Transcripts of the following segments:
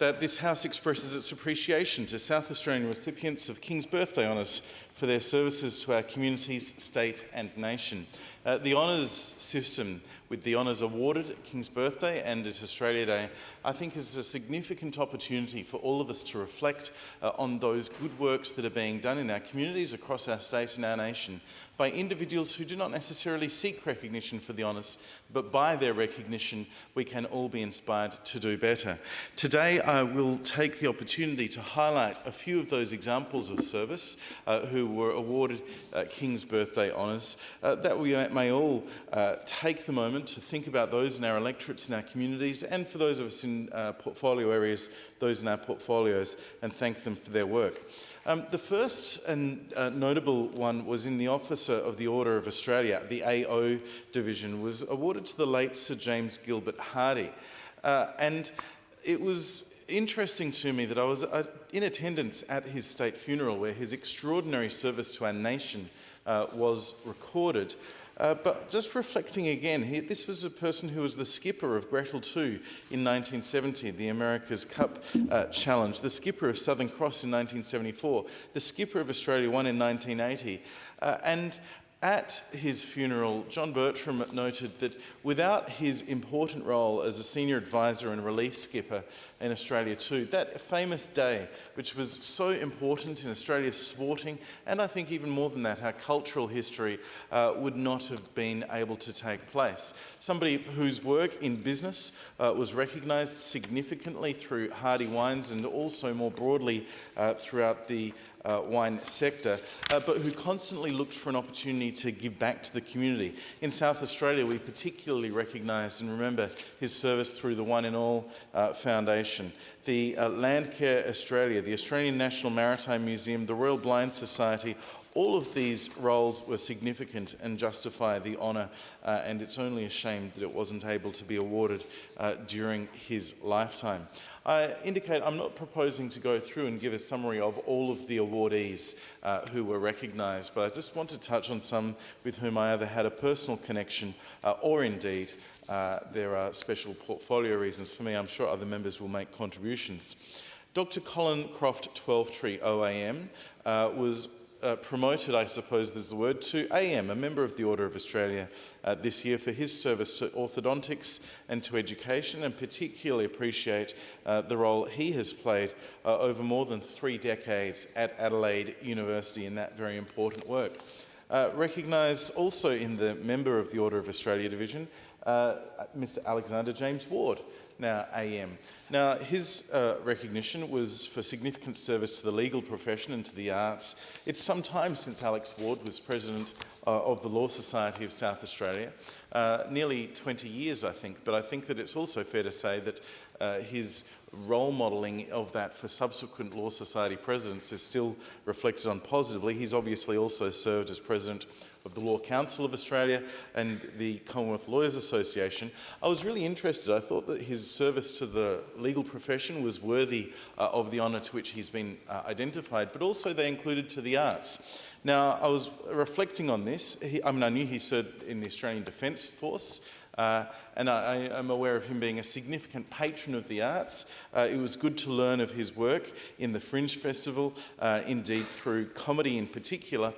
that this House expresses its appreciation to South Australian recipients of King's Birthday Honours for their services to our communities, state and nation. The honours system, with the honours awarded at King's Birthday and at Australia Day, I think is a significant opportunity for all of us to reflect on those good works that are being done in our communities across our state and our nation by individuals who do not necessarily seek recognition for the honours, but by their recognition we can all be inspired to do better. Today I will take the opportunity to highlight a few of those examples of service who were awarded King's Birthday honours, that we may all take the moment to think about those in our electorates, in our communities, and for those of us in portfolio areas, those in our portfolios, and thank them for their work. The first and notable one was in the Officer of the Order of Australia. The AO Division was awarded to the late Sir James Gilbert Hardy. And it was interesting to me that I was in attendance at his state funeral, where his extraordinary service to our nation was recorded. But just reflecting again, this was a person who was the skipper of Gretel II in 1970, the America's Cup Challenge, the skipper of Southern Cross in 1974, the skipper of Australia 1 in 1980. And at his funeral, John Bertram noted that without his important role as a senior advisor and relief skipper in Australia too, that famous day, which was so important in Australia's sporting, and I think even more than that, our cultural history, would not have been able to take place. Somebody whose work in business was recognised significantly through Hardy Wines and also more broadly throughout the wine sector, but who constantly looked for an opportunity to give back to the community. In South Australia, we particularly recognise and remember his service through the One in All Foundation, the Landcare Australia, the Australian National Maritime Museum, the Royal Blind Society. All of these roles were significant and justify the honour, and it's only a shame that it wasn't able to be awarded during his lifetime. I indicate I'm not proposing to go through and give a summary of all of the awardees who were recognised, but I just want to touch on some with whom I either had a personal connection or indeed there are special portfolio reasons for me. I'm sure other members will make contributions. Dr. Colin Croft Twelvetree OAM was promoted, I suppose is the word, to AM, a member of the Order of Australia this year for his service to orthodontics and to education, and particularly appreciate the role he has played over more than 3 decades at Adelaide University in that very important work. Recognised also in the member of the Order of Australia division, Mr. Alexander James Ward, now AM. Now, his recognition was for significant service to the legal profession and to the arts. It's some time since Alex Ward was president of the Law Society of South Australia, nearly 20 years, I think, but I think that it's also fair to say that his role modelling of that for subsequent Law Society presidents is still reflected on positively. He's obviously also served as president of the Law Council of Australia and the Commonwealth Lawyers Association. I was really interested. I thought that his service to the legal profession was worthy of the honour to which he's been identified, but also they included to the arts. Now, I was reflecting on this. I knew he served in the Australian Defence Force, and I am aware of him being a significant patron of the arts. It was good to learn of his work in the Fringe Festival, indeed through comedy in particular.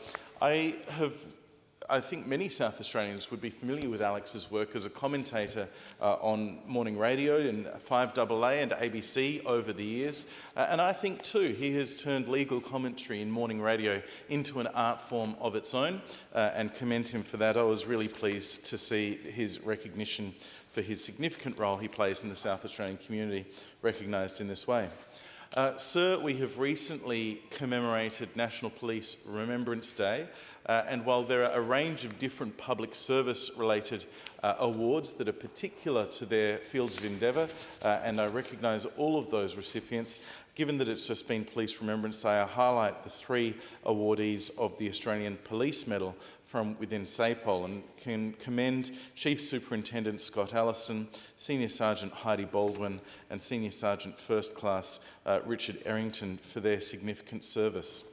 I think many South Australians would be familiar with Alex's work as a commentator on morning radio and 5AA and ABC over the years. And I think too he has turned legal commentary in morning radio into an art form of its own, and commend him for that. I was really pleased to see his recognition for his significant role he plays in the South Australian community recognised in this way. Sir, we have recently commemorated National Police Remembrance Day, and while there are a range of different public service related awards that are particular to their fields of endeavour, and I recognise all of those recipients, given that it's just been Police Remembrance Day, I highlight the 3 awardees of the Australian Police Medal from within SAPOL, and can commend Chief Superintendent Scott Allison, Senior Sergeant Heidi Baldwin and Senior Sergeant First Class Richard Errington for their significant service.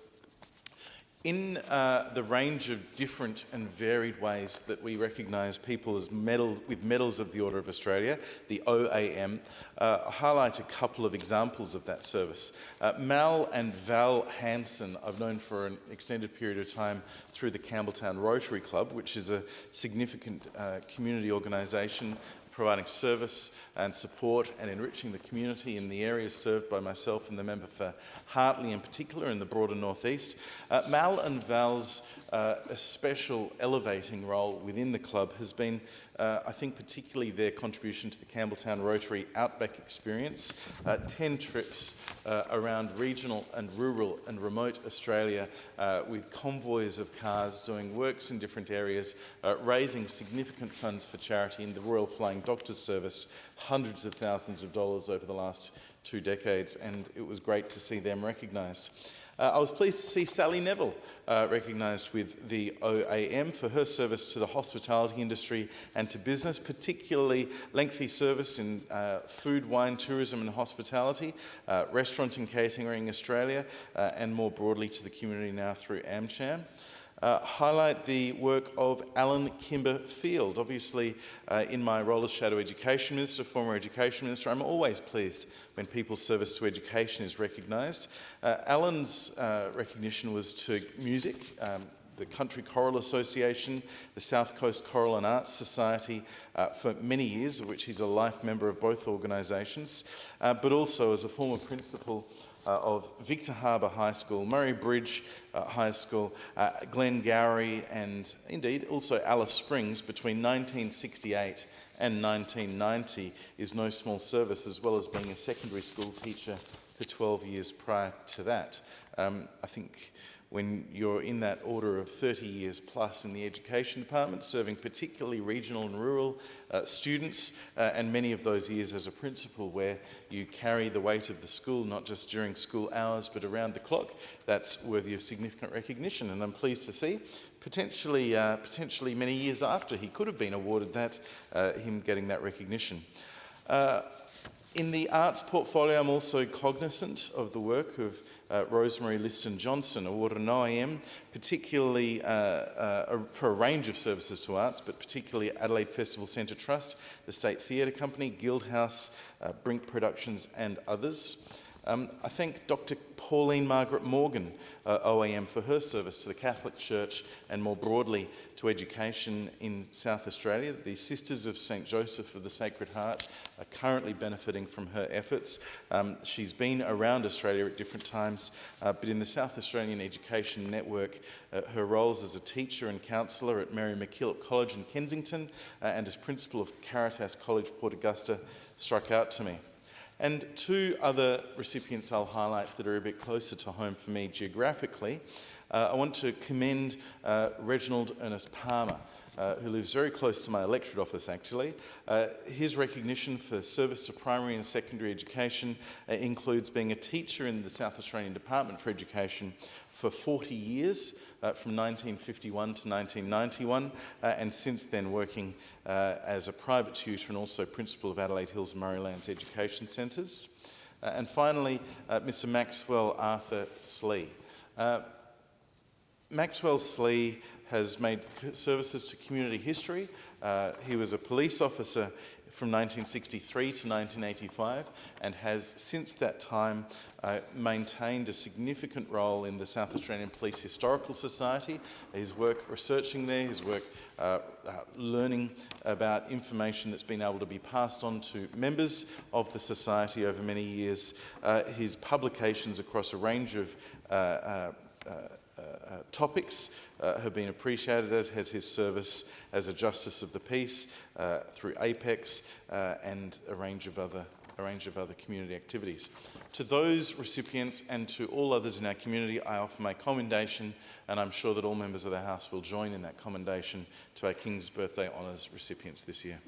In the range of different and varied ways that we recognise people as with Medals of the Order of Australia, the OAM, highlight a couple of examples of that service. Mal and Val Hansen I've known for an extended period of time through the Campbelltown Rotary Club, which is a significant community organisation providing service and support and enriching the community in the areas served by myself and the member for Hartley in particular in the broader northeast. Mal and Val's special elevating role within the club has been, I think, particularly their contribution to the Campbelltown Rotary Outback experience. 10 trips around regional and rural and remote Australia with convoys of cars doing works in different areas, raising significant funds for charity in the Royal Flying Doctors Service, hundreds of thousands of dollars over the last 2 decades, and it was great to see them recognised. I was pleased to see Sally Neville recognised with the OAM for her service to the hospitality industry and to business, particularly lengthy service in food, wine, tourism and hospitality, restaurant and catering Australia, and more broadly to the community now through AmCham. Highlight the work of Alan Kimber-Field. Obviously, in my role as Shadow Education Minister, former Education Minister, I'm always pleased when people's service to education is recognised. Alan's recognition was to music, the Country Choral Association, the South Coast Choral and Arts Society for many years, of which he's a life member of both organisations, but also as a former principal of Victor Harbour High School, Murray Bridge High School, Glengarry and indeed also Alice Springs between 1968 and 1990 is no small service, as well as being a secondary school teacher for 12 years prior to that. I think when you're in that order of 30 years plus in the education department, serving particularly regional and rural students, and many of those years as a principal where you carry the weight of the school, not just during school hours, but around the clock, that's worthy of significant recognition. And I'm pleased to see, potentially many years after he could have been awarded that, him getting that recognition. In the arts portfolio, I'm also cognizant of the work of Rosemary Liston-Johnson, awarded an OAM, particularly for a range of services to arts, but particularly Adelaide Festival Centre Trust, the State Theatre Company, Guildhouse, Brink Productions and others. I thank Dr. Pauline Margaret Morgan, OAM, for her service to the Catholic Church and more broadly to education in South Australia. The Sisters of St Joseph of the Sacred Heart are currently benefiting from her efforts. She's been around Australia at different times, but in the South Australian Education Network, her roles as a teacher and counsellor at Mary MacKillop College in Kensington and as principal of Caritas College Port Augusta struck out to me. And 2 other recipients I'll highlight that are a bit closer to home for me geographically. I want to commend Reginald Ernest Palmer, who lives very close to my electorate office actually. His recognition for service to primary and secondary education includes being a teacher in the South Australian Department for Education for 40 years, from 1951 to 1991, and since then working as a private tutor and also principal of Adelaide Hills and Murraylands Education Centres. And finally, Mr. Maxwell Arthur Slee. Maxwell Slee has made services to community history. He was a police officer from 1963 to 1985 and has since that time maintained a significant role in the South Australian Police Historical Society. His work researching there, his work learning about information that's been able to be passed on to members of the society over many years, his publications across a range of topics have been appreciated, as has his service as a Justice of the Peace through APEX and a range of other community activities. To those recipients and to all others in our community, I offer my commendation, and I'm sure that all members of the House will join in that commendation to our King's Birthday Honours recipients this year.